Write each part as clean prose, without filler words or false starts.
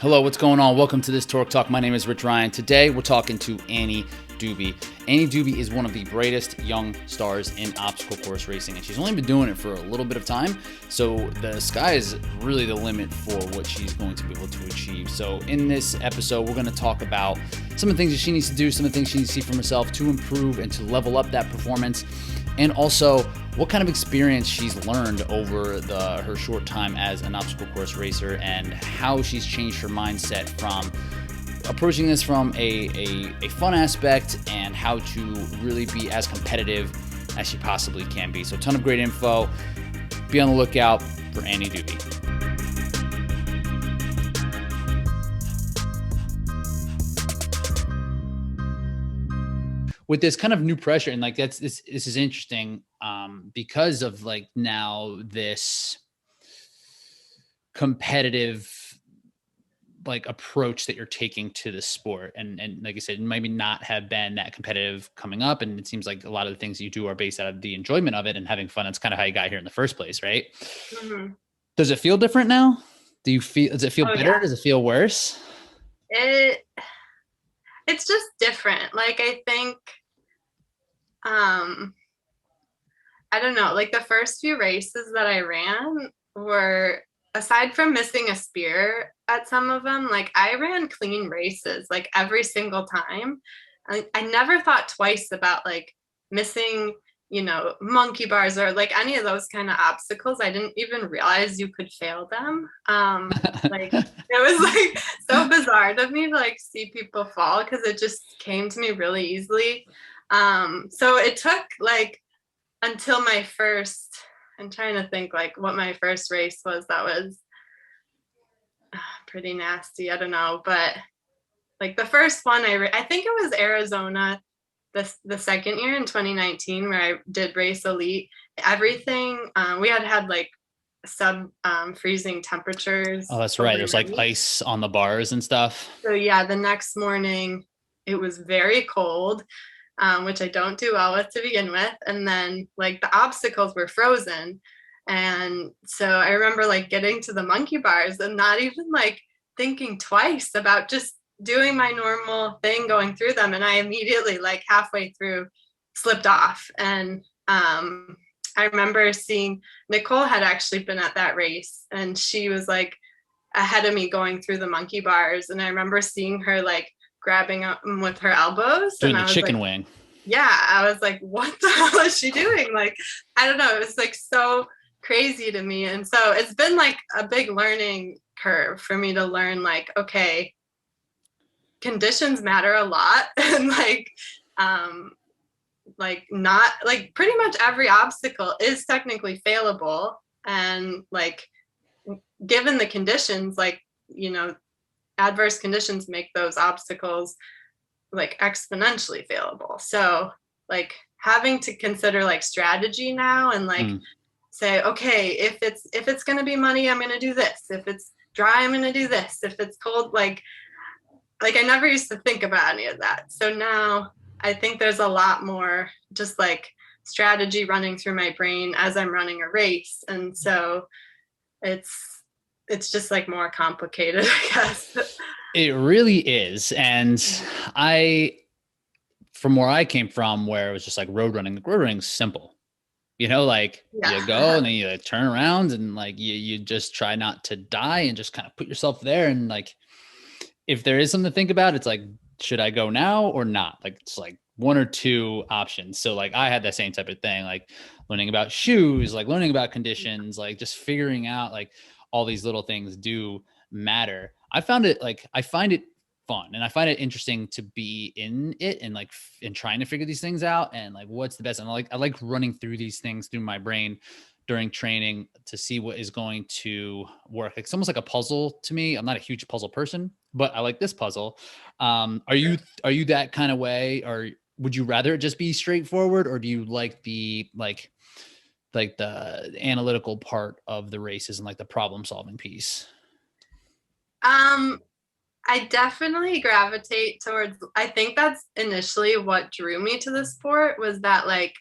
Hello, what's going on? Welcome to this TORC Talk. My name is Rich Ryan. Today, we're talking to Annie Dube. Annie Dube is one of the brightest young stars in obstacle course racing, and she's only been doing it for a little bit of time, so the sky is really the limit for what she's going to be able to achieve. So in this episode, we're going to talk about some of the things that she needs to do, some of the things she needs to see from herself to improve and to level up that performance, and also what kind of experience she's learned over her short time as an obstacle course racer and how she's changed her mindset from approaching this from a fun aspect and how to really be as competitive as she possibly can be. So a ton of great info. Be on the lookout for Annie Dube. With this kind of new pressure, and like this is interesting because of like now this competitive like approach that you're taking to the sport, and like I said, maybe not have been that competitive coming up, and it seems like a lot of the things you do are based out of the enjoyment of it and having fun. That's kind of how you got here in the first place, right? Mm-hmm. Does it feel different now? Does it feel better? Yeah. Does it feel worse? It's just different. Like, I think, I don't know, like the first few races that I ran were, aside from missing a spear at some of them, like I ran clean races, like every single time. I never thought twice about like missing, monkey bars or like any of those kind of obstacles. I didn't even realize you could fail them. Like it was like so bizarre to me to like see people fall because it just came to me really easily. So it took like until my first, I'm trying to think like what my first race was that was pretty nasty. I don't know, but like the first one I think it was Arizona, the second year in 2019 where I did race elite. Everything we had like sub freezing temperatures. Oh, that's right. There's like ice on the bars and stuff. So yeah, the next morning it was very cold, which I don't do well with to begin with. And then like the obstacles were frozen. And so I remember like getting to the monkey bars and not even like thinking twice about just doing my normal thing going through them. And I immediately like halfway through slipped off. And I remember seeing Nicole had actually been at that race and she was like ahead of me going through the monkey bars. And I remember seeing her like grabbing them with her elbows. Doing and the I was chicken like, wing. Yeah, I was like, what the hell is she doing? Like, I don't know. It was like so crazy to me. And so it's been like a big learning curve for me to learn like, okay, conditions matter a lot. And like not like pretty much every obstacle is technically failable. And like, given the conditions, like, adverse conditions make those obstacles like exponentially failable. So like having to consider like strategy now and like say, okay, if it's going to be muddy, I'm going to do this. If it's dry, I'm going to do this. If it's cold, like I never used to think about any of that. So now I think there's a lot more just like strategy running through my brain as I'm running a race. And so it's just like more complicated, I guess. It really is. And from where I came from, where it was just like road running's simple. Like you go and then you like, turn around and like you just try not to die and just kind of put yourself there. And like, if there is something to think about, it's like, should I go now or not? Like, it's like one or two options. So like I had that same type of thing, like learning about shoes, like learning about conditions, like just figuring out like all these little things do matter. I find it fun and I find it interesting to be in it and like and trying to figure these things out and like what's the best. And I like running through these things through my brain during training to see what is going to work. It's almost like a puzzle to me. I'm not a huge puzzle person, but I like this puzzle. Are you that kind of way, or would you rather it just be straightforward, or do you like the like the analytical part of the races and like the problem solving piece? I definitely gravitate towards, I think that's initially what drew me to the sport, was that like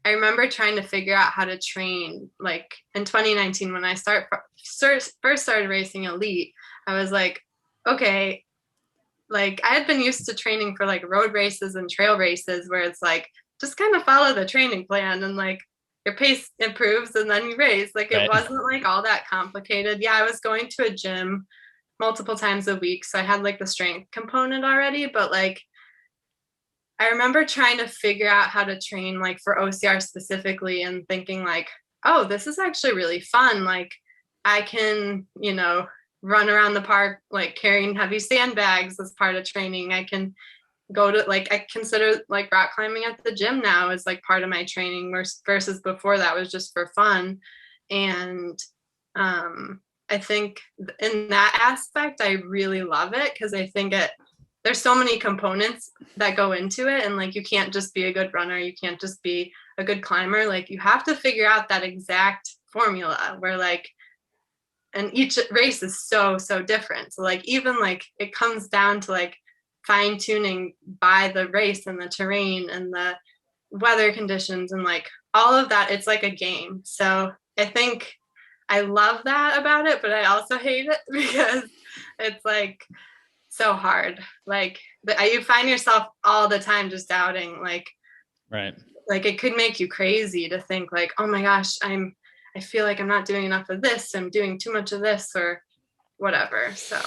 I remember trying to figure out how to train like in 2019 when I first started racing elite. I was like, okay, like I had been used to training for like road races and trail races where it's like, just kind of follow the training plan and like your pace improves and then you race. Like it wasn't like all that complicated. Yeah, I was going to a gym multiple times a week. So I had like the strength component already, but like I remember trying to figure out how to train like for OCR specifically and thinking like, oh, this is actually really fun. Like I can, you know, run around the park like carrying heavy sandbags as part of training. I can go to like I consider like rock climbing at the gym now as like part of my training versus before that was just for fun. And I think in that aspect I really love it because I think there's so many components that go into it, and like you can't just be a good runner, you can't just be a good climber, like you have to figure out that exact formula where like, and each race is so different. So like even like it comes down to like fine tuning by the race and the terrain and the weather conditions and like all of that. It's like a game. So I think I love that about it, but I also hate it because it's like so hard. Like you find yourself all the time just doubting, like, right. Like it could make you crazy to think like, oh my gosh, I feel like I'm not doing enough of this. I'm doing too much of this or whatever. So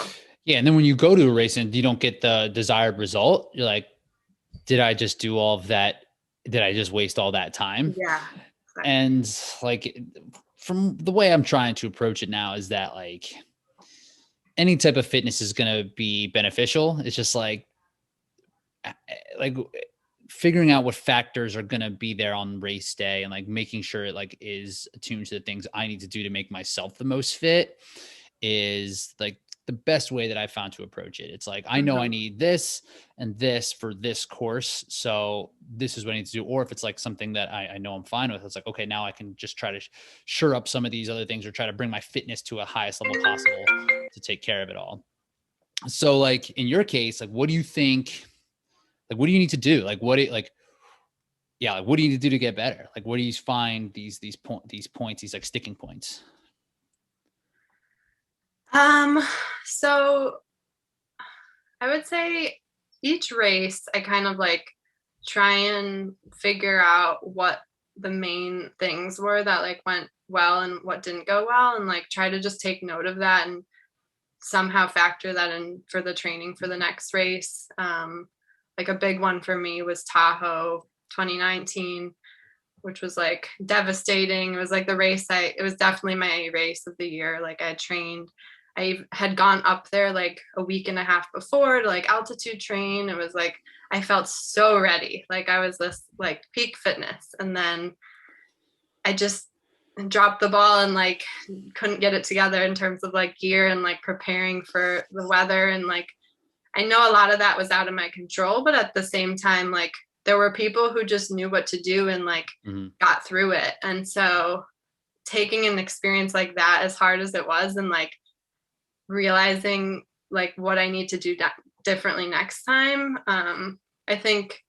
yeah. And then when you go to a race and you don't get the desired result, you're like, did I just do all of that? Did I just waste all that time? Yeah. Exactly. And like, from the way I'm trying to approach it now is that like any type of fitness is going to be beneficial. It's just like figuring out what factors are going to be there on race day and like making sure it like is attuned to the things I need to do to make myself the most fit is like the best way that I found to approach it. It's like, I know I need this and this for this course. So this is what I need to do. Or if it's like something that I know I'm fine with, it's like, okay, now I can just try to shore up some of these other things or try to bring my fitness to a highest level possible to take care of it all. So like in your case, like, what do you think, like, what do you need to do? Like, what do you, like, yeah, like, what do you need to do to get better? Like, what do you find these points, these like sticking points? So I would say each race, I kind of like try and figure out what the main things were that like went well and what didn't go well, and like try to just take note of that and somehow factor that in for the training for the next race. Like a big one for me was Tahoe 2019, which was like devastating. It was like the race it was definitely my race of the year. Like I had gone up there like a week and a half before to like altitude train. It was like, I felt so ready. Like I was this like peak fitness. And then I just dropped the ball and like couldn't get it together in terms of like gear and like preparing for the weather. And like, I know a lot of that was out of my control, but at the same time, like there were people who just knew what to do and like got through it. And so taking an experience like that, as hard as it was, and like realizing like what I need to do differently next time. I think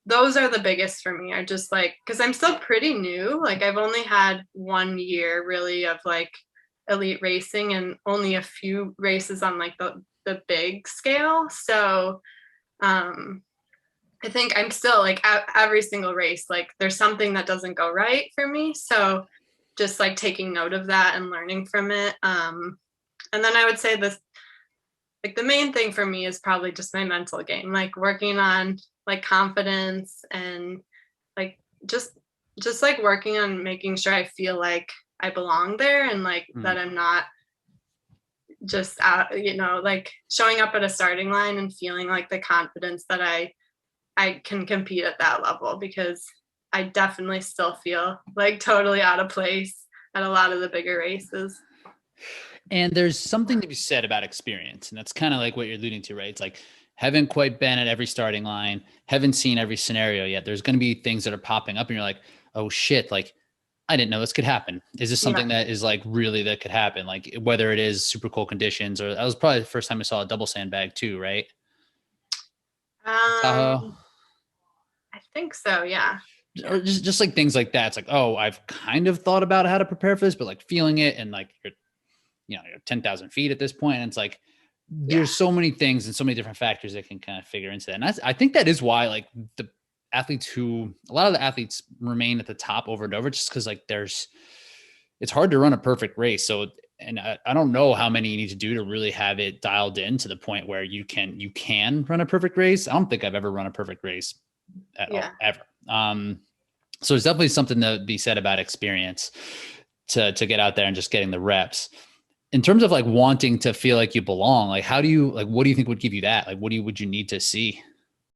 those are the biggest for me, are just like, because I'm still pretty new. Like I've only had 1 year really of like elite racing and only a few races on like the big scale. So I think I'm still like every single race, like there's something that doesn't go right for me. So just like taking note of that and learning from it. And then I would say this, like the main thing for me is probably just my mental game, like working on like confidence and like just like working on making sure I feel like I belong there and like that I'm not just out, you know, like showing up at a starting line and feeling like the confidence that I can compete at that level, because I definitely still feel like totally out of place at a lot of the bigger races. And there's something to be said about experience. And that's kind of like what you're alluding to, right? It's like, haven't quite been at every starting line, haven't seen every scenario yet. There's going to be things that are popping up and you're like, oh shit, like I didn't know this could happen. Is this something that is like really that could happen? Like whether it is super cold conditions, or that was probably the first time I saw a double sandbag too, right? I think so. Yeah. Or just like things like that. It's like, oh, I've kind of thought about how to prepare for this, but like feeling it and like you're 10,000 feet at this point. And it's like, there's so many things and so many different factors that can kind of figure into that. And I think that is why like a lot of the athletes remain at the top over and over, just because like it's hard to run a perfect race. So, and I don't know how many you need to do to really have it dialed in to the point where you can run a perfect race. I don't think I've ever run a perfect race at all, ever. So there's definitely something to be said about experience to get out there and just getting the reps. In terms of like wanting to feel like you belong, like what do you think would give you that? Like, would you need to see?